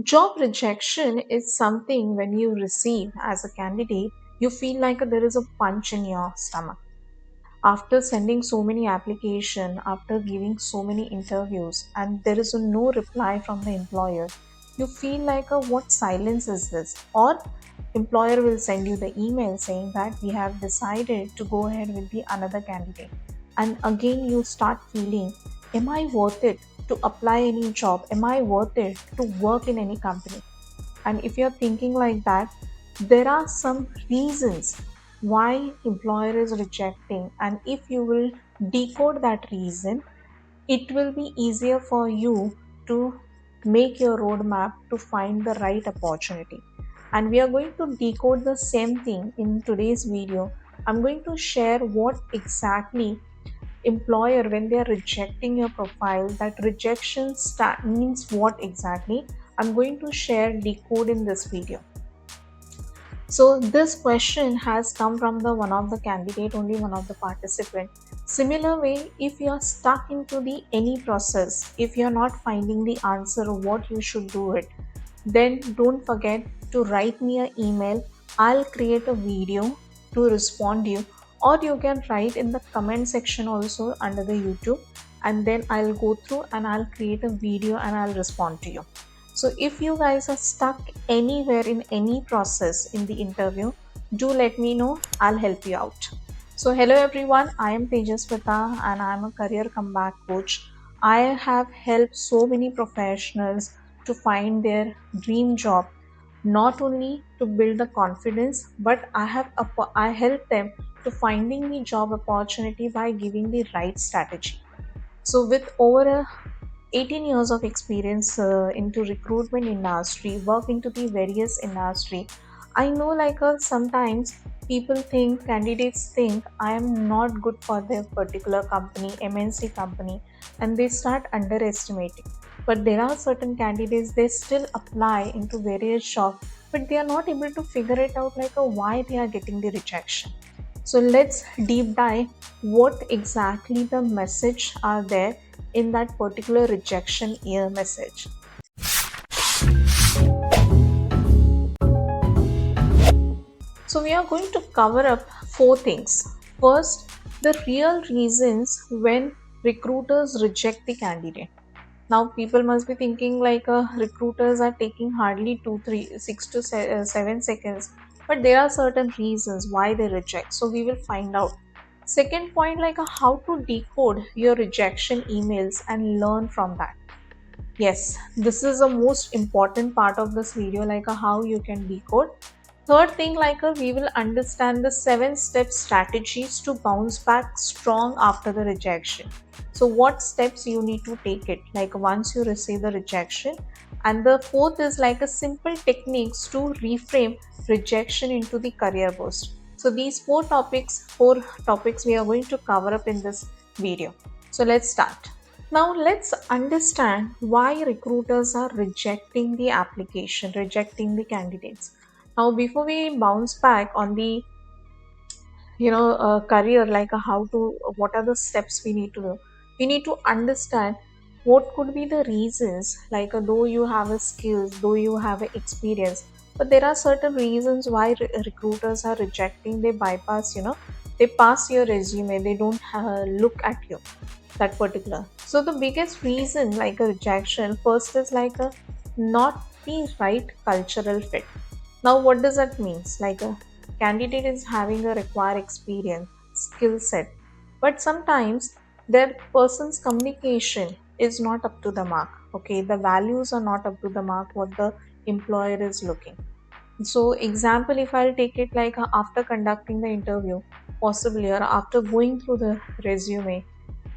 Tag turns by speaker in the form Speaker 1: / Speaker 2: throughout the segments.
Speaker 1: Job rejection is something when you receive as a candidate, you feel like there is a punch in your stomach. After sending so many applications, after giving so many interviews, and there is no reply from the employer, you feel like what silence is this? Or employer will send you the email saying that we have decided to go ahead with the another candidate. And again you start feeling, am I worth it to apply any job? Am I worth it to work in any company? And if you're thinking like that, there are some reasons why employer is rejecting, and if you will decode that reason, it will be easier for you to make your roadmap to find the right opportunity. And we are going to decode the same thing in today's video. I'm going to share what exactly employer, when they are rejecting your profile, that rejection means what exactly. I'm going to share decode in this video. So this question has come from the one of the candidate, only one of the participant. Similar way, if you are stuck into the any process, if you are not finding the answer of what you should do it, then don't forget to write me an email. I'll create a video to respond you, or you can write in the comment section also under the YouTube, and then I'll go through and I'll create a video and I'll respond to you. So if you guys are stuck anywhere in any process in the interview, do let me know. I'll help you out. So hello everyone, I am Tejaswita and I'm a career comeback coach. I have helped so many professionals to find their dream job, not only to build the confidence, but I help them to finding the job opportunity by giving the right strategy. So with over 18 years of experience into recruitment industry, work into the various industry, I know sometimes people think, candidates think I am not good for their particular company, MNC company, and they start underestimating. But there are certain candidates, they still apply into various jobs, but they are not able to figure it out why they are getting the rejection. So let's deep dive what exactly the message are there in that particular rejection ear message. So we are going to cover up four things. First, the real reasons when recruiters reject the candidate. Now people must be thinking recruiters are taking hardly 7 seconds, but there are certain reasons why they reject. So we will find out. Second point, how to decode your rejection emails and learn from that. Yes, this is the most important part of this video, how you can decode. Third thing, we will understand the 7-step strategies to bounce back strong after the rejection. So what steps you need to take it once you receive the rejection. And the fourth is a simple techniques to reframe rejection into the career boost. So these four topics we are going to cover up in this video. So let's start. Now let's understand why recruiters are rejecting the application, rejecting the candidates. Now before we bounce back on the career, what are the steps we need to do, we need to understand what could be the reasons, though you have a skills, though you have a experience, but there are certain reasons why recruiters are rejecting. They bypass, they pass your resume, they don't look at you, that particular. So the biggest reason a rejection first is a not the right cultural fit. Now what does that means? A candidate is having a required experience, skill set, but sometimes their person's communication is not up to the mark. Okay, the values are not up to the mark what the employer is looking. So example, if I'll take it after conducting the interview, possibly, or after going through the resume,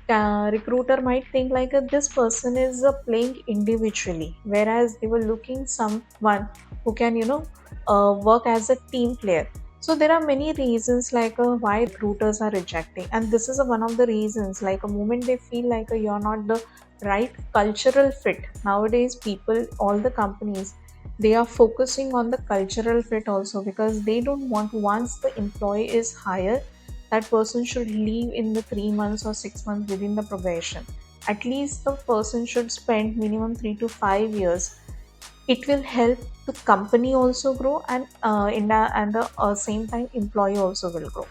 Speaker 1: recruiter might think this person is playing individually, whereas they were looking someone who can work as a team player. So there are many reasons why recruiters are rejecting, and this is one of the reasons. A moment they feel you're not the right cultural fit. Nowadays people, all the companies, they are focusing on the cultural fit also, because they don't want, once the employee is hired, that person should leave in the 3 months or 6 months within the probation. At least the person should spend minimum 3 to 5 years It will help the company also grow, and and the same time employee also will grow.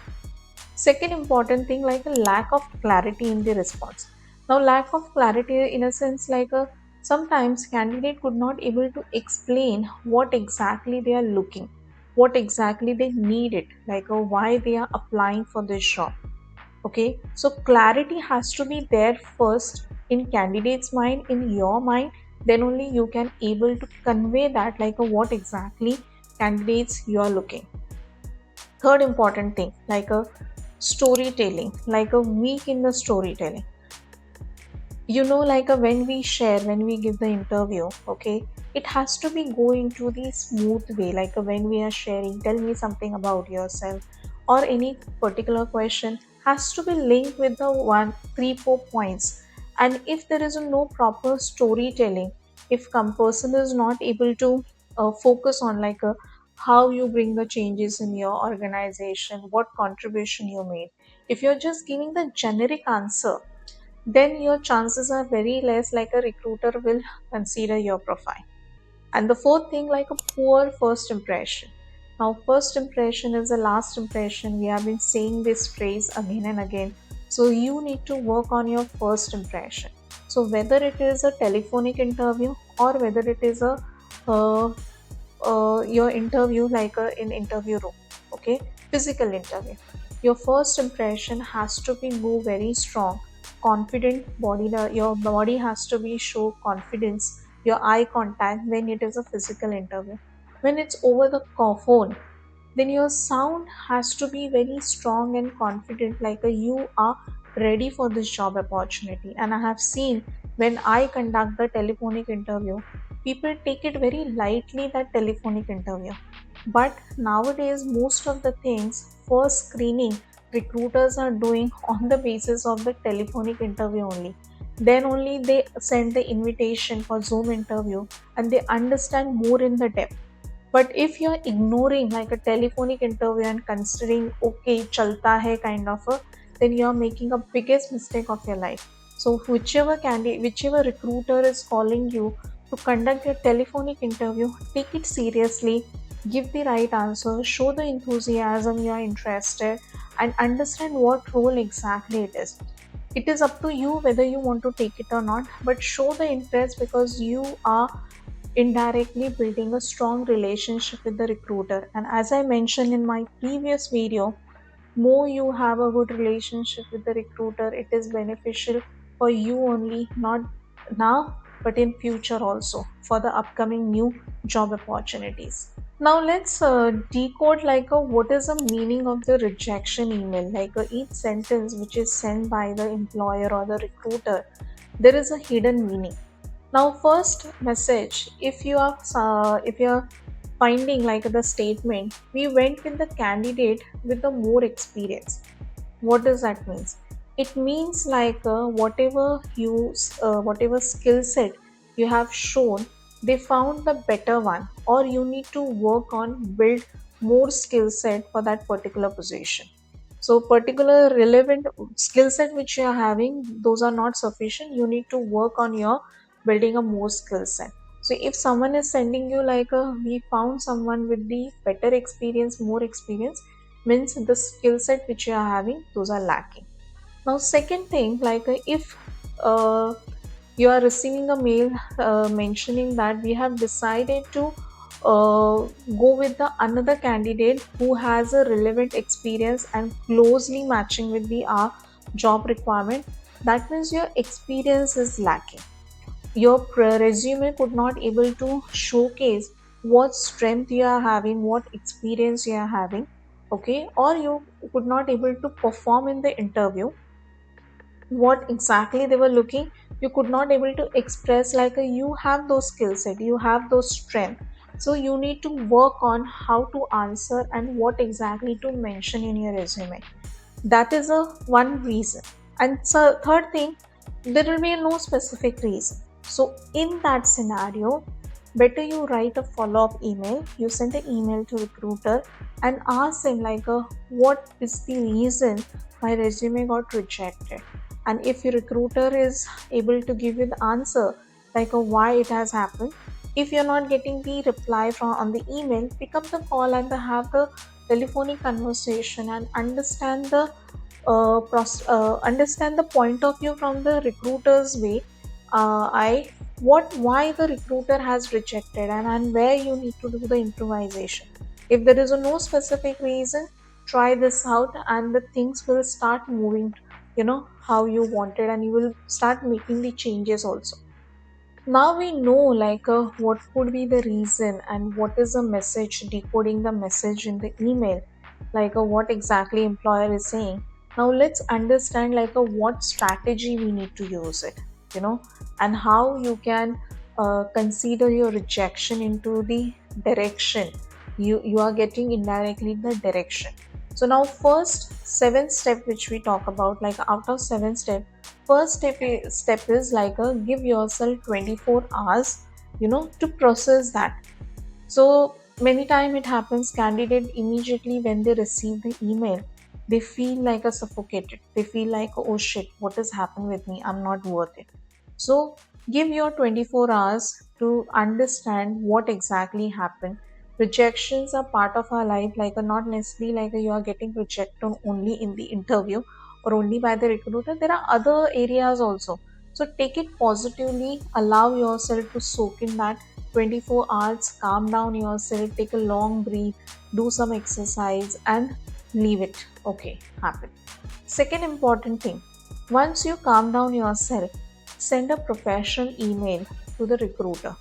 Speaker 1: Second important thing, like a lack of clarity in the response. Now, lack of clarity in a sense, like a sometimes candidate could not able to explain what exactly they are looking, what exactly they need it, like why they are applying for this job. Okay, so clarity has to be there first in candidate's mind, in your mind. Then only you can able to convey that, like what exactly candidates you are looking. Third important thing, like a storytelling, like a weak in the storytelling. Like when we share, when we give the interview, okay, it has to be go into the smooth way, like when we are sharing, tell me something about yourself, or any particular question has to be linked with the one three four points. And if there is no proper storytelling, if person is not able to focus on, like how you bring the changes in your organization, what contribution you made, if you're just giving the generic answer, then your chances are very less like a recruiter will consider your profile. And the fourth thing, like a poor first impression. Now, first impression is the last impression. We have been saying this phrase again and again. So, you need to work on your first impression. So, whether it is a telephonic interview or whether it is a uh, your interview, like in interview room, okay, physical interview, your first impression has to be go very strong, confident body. Your body has to be show confidence, your eye contact when it is a physical interview. When it's over the phone, then your sound has to be very strong and confident, like you are ready for this job opportunity. And I have seen, when I conduct the telephonic interview, people take it very lightly, that telephonic interview. But nowadays, most of the things for screening, recruiters are doing on the basis of the telephonic interview only. Then only they send the invitation for Zoom interview, and they understand more in the depth. But if you're ignoring like a telephonic interview and considering okay chalta hai kind of a, then you're making a biggest mistake of your life. So whichever candidate, whichever recruiter is calling you to conduct your telephonic interview, take it seriously, give the right answer, show the enthusiasm you are interested, and understand what role exactly it is. It is up to you whether you want to take it or not, but show the interest, because you are indirectly building a strong relationship with the recruiter. And as I mentioned in my previous video, more you have a good relationship with the recruiter, it is beneficial for you only, not now but in future also, for the upcoming new job opportunities. Now let's decode, like what is the meaning of the rejection email. Like each sentence which is sent by the employer or the recruiter, there is a hidden meaning. Now, first message, if you are finding like the statement, we went with the candidate with the more experience. What does that means? It means like whatever skill set you have shown, they found the better one, or you need to work on build more skill set for that particular position. So particular relevant skill set which you are having, those are not sufficient. You need to work on your building a more skill set. So if someone is sending you like a, we found someone with the better experience, more experience, means the skill set which you are having, those are lacking. Now second thing, like if uh, you are receiving a mail mentioning that we have decided to go with the another candidate who has a relevant experience and closely matching with the job requirement, that means your experience is lacking. Your resume could not able to showcase what strength you are having, what experience you are having, okay, or you could not able to perform in the interview what exactly they were looking. You could not able to express like you have those skill set, you have those strength. So you need to work on how to answer and what exactly to mention in your resume. That is a one reason. And so third thing, there will be no specific reason. So in that scenario, better you write a follow-up email, you send an email to recruiter and ask them like what is the reason my resume got rejected. And if your recruiter is able to give you the answer like why it has happened, If you're not getting the reply from on the email, pick up the call and have the telephonic conversation and understand the point of view from the recruiter's way. I what why the recruiter has rejected, and where you need to do the improvisation. If there is a no specific reason, try this out and the things will start moving, how you wanted, and you will start making the changes also. Now we know what could be the reason and what is the message, decoding the message in the email, what exactly employer is saying. Now let's understand what strategy we need to use it, you know and how you can consider your rejection into the direction. You are getting indirectly the direction. So now first seven step which we talk about, out of seven step, first step is give yourself 24 hours, to process that. So many time it happens, candidate immediately when they receive the email, they feel like a suffocated, they feel like, oh shit, what has happened with me, I'm not worth it. So give your 24 hours to understand what exactly happened. Rejections are part of our life, not necessarily you are getting rejected only in the interview or only by the recruiter. There are other areas also. So take it positively, allow yourself to soak in that 24 hours, calm down yourself, take a long breath, do some exercise, and leave it. Okay, happen. Second important thing, once you calm down yourself, send a professional email to the recruiter.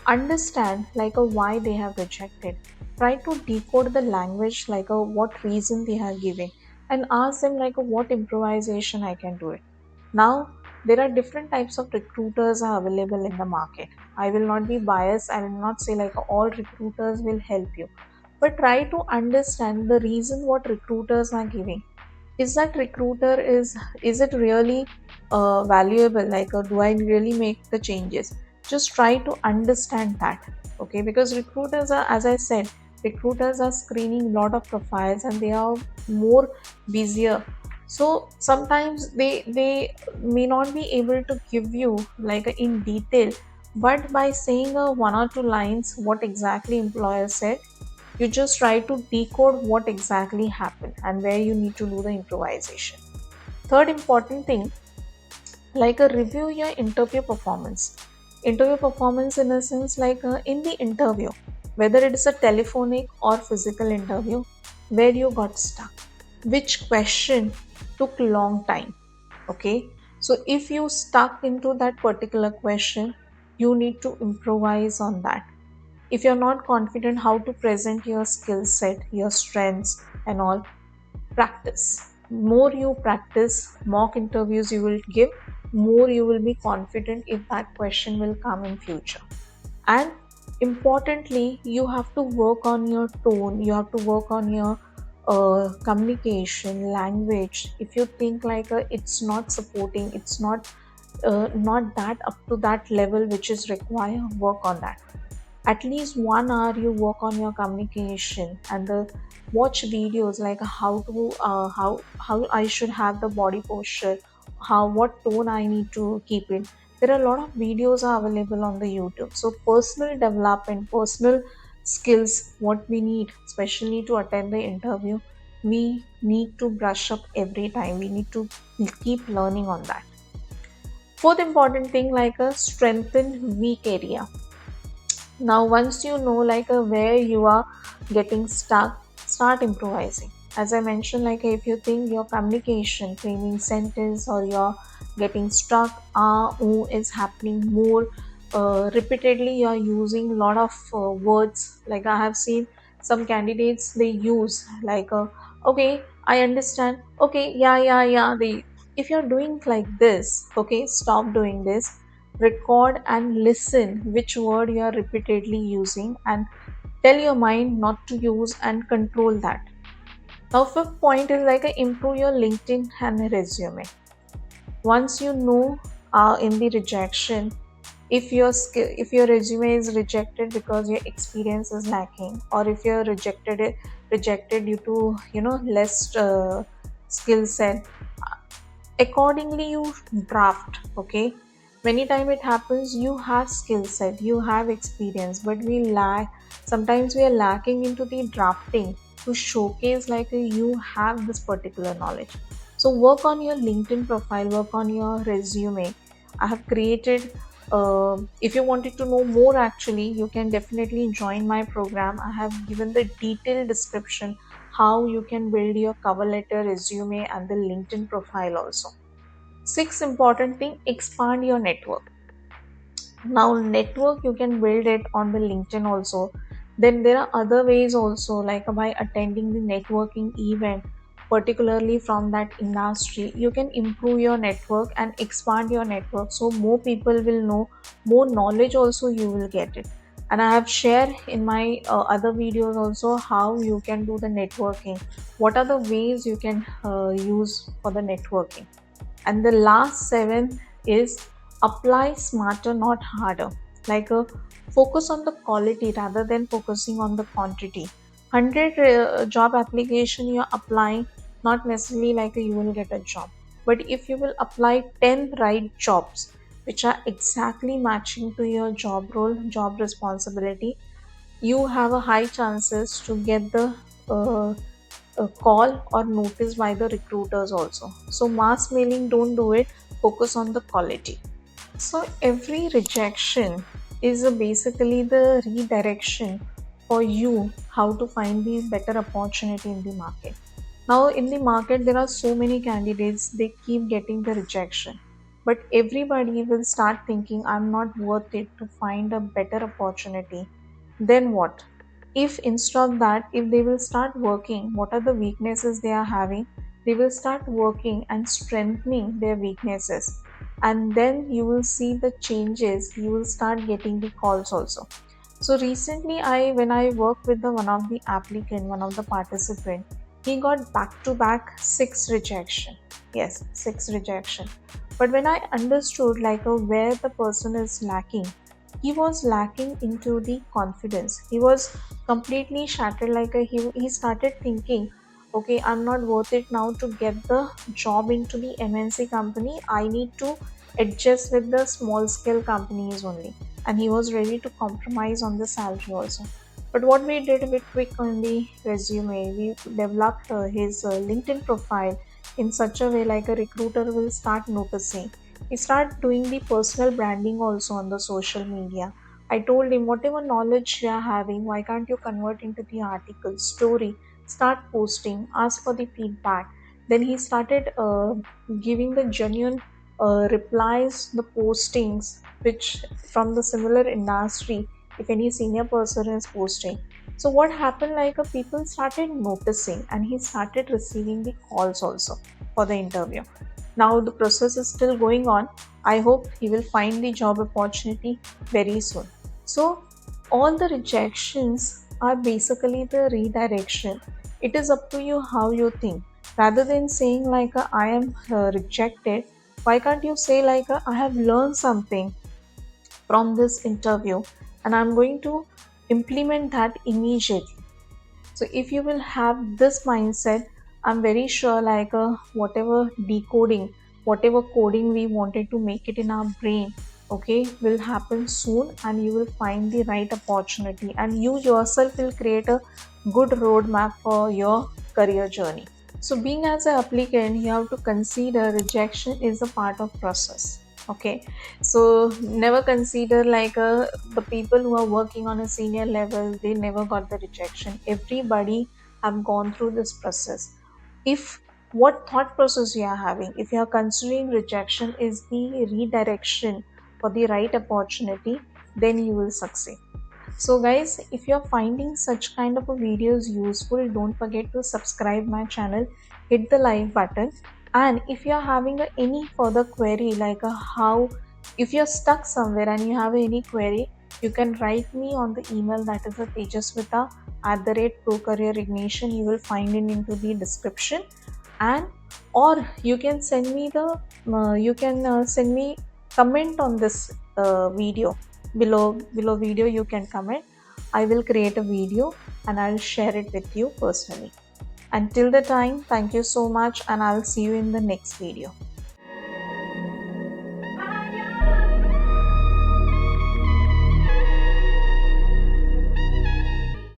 Speaker 1: Understand why they have rejected. Try to decode the language, what reason they are giving, and ask them what improvisation I can do it. Now there are different types of recruiters are available in the market. I will not be biased. I will not say all recruiters will help you, but try to understand the reason what recruiters are giving. Is that recruiter is it really valuable, do I really make the changes? Just try to understand that. Okay, because recruiters are, as I said, recruiters are screening a lot of profiles and they are more busier. So sometimes they may not be able to give you in detail, but by saying one or two lines what exactly employer said, you just try to decode what exactly happened and where you need to do the improvisation. Third important thing, a review your interview performance. Interview performance in a sense in the interview, whether it is a telephonic or physical interview, where you got stuck, which question took long time. Okay, so if you stuck into that particular question, you need to improvise on that. If you're not confident how to present your skill set, your strengths, and all, practice. More you practice, mock interviews you will give, more you will be confident if that question will come in future. And importantly, you have to work on your tone, you have to work on your communication language. If you think it's not supporting, it's not that up to that level which is required, work on that. At least 1 hour you work on your communication and watch videos how I should have the body posture, how what tone I need to keep in. There are a lot of videos are available on the YouTube. So personal development, personal skills, what we need especially to attend the interview, we need to brush up every time, we need to keep learning on that. Fourth important thing, a strengthen weak area. Now once you know where you are getting stuck, start improvising. As I mentioned, if you think your communication framing sentence or you're getting stuck, is happening more repeatedly, you're using a lot of words. Like I have seen some candidates, they use okay, I understand, okay, yeah, yeah, yeah. They, if you're doing like this, okay, stop doing this. Record and listen which word you are repeatedly using, and tell your mind not to use and control that. Now fifth point is improve your LinkedIn and resume. Once you know in the rejection, if your skill, if your resume is rejected because your experience is lacking, or if you're rejected due to less skill set, accordingly you draft. Okay, Many time it happens you have skill set, you have experience, but we lack, sometimes we are lacking into the drafting to showcase like you have this particular knowledge. So work on your LinkedIn profile, work on your resume. I have created, if you wanted to know more actually, you can definitely join my program. I have given the detailed description how you can build your cover letter, resume, and the LinkedIn profile also. Six important thing: expand your network. Now network you can build it on the LinkedIn also. Then there are other ways also, like by attending the networking event, particularly from that industry. You can improve your network and expand your network, so more people will know, more knowledge also you will get it. And I have shared in my other videos also how you can do the networking, what are the ways you can use for the networking. And the last seven is apply smarter, not harder. Like a focus on the quality rather than focusing on the quantity. 100 job application you're applying, not necessarily like you will get a job. But if you will apply 10 right jobs which are exactly matching to your job role, job responsibility, you have a high chances to get the call or notice by the recruiters also. So mass mailing, don't do it. Focus on the quality. So every rejection is basically the redirection for you how to find the better opportunity in the market. Now in the market there are so many candidates, they keep getting the rejection. But everybody will start thinking I'm not worth it to find a better opportunity. Then what? If instead of that, if they will start working, what are the weaknesses they are having? They will start working and strengthening their weaknesses. And then you will see the changes, you will start getting the calls also. So recently when I worked with the one of the applicant, one of the participant, he got back to back six rejection. Yes, six rejection. But when I understood like where the person is lacking, he was lacking into the confidence. He was completely shattered. Like he started thinking, okay, I'm not worth it now to get the job into the MNC company. I need to adjust with the small scale companies only. And he was ready to compromise on the salary also. But what we did, we tweaked on the resume. We developed his LinkedIn profile in such a way like a recruiter will start noticing. He started doing the personal branding also on the social media. I told him, whatever knowledge you are having, why can't you convert into the article, story, start posting, ask for the feedback. Then he started giving the genuine replies, the postings, which from the similar industry, if any senior person is posting. So what happened, like people started noticing and he started receiving the calls also for the interview. Now the process is still going on. I hope he will find the job opportunity very soon. So all the rejections are basically the redirection. It is up to you how you think. Rather than saying like I am rejected, why can't you say like I have learned something from this interview and I'm going to implement that immediately. So if you will have this mindset, I'm very sure like whatever decoding, whatever coding we wanted to make it in our brain, okay, will happen soon and you will find the right opportunity and you yourself will create a good roadmap for your career journey. So being as an applicant, you have to consider rejection is a part of process. Okay, so never consider like the people who are working on a senior level, they never got the rejection. Everybody have gone through this process. If what thought process you are having, if you are considering rejection is the redirection for the right opportunity, then you will succeed. So guys, if you're finding such kind of a videos useful, don't forget to subscribe my channel, hit the like button. And if you're having any further query like how, if you're stuck somewhere and you have any query, you can write me on the email, that is a tejaswita@procareerignition. You will find it into the description. And or you can send me the you can send me comment on this video. Below video you can comment. I will create a video and I'll share it with you personally. Until the time, thank you so much and I'll see you in the next video.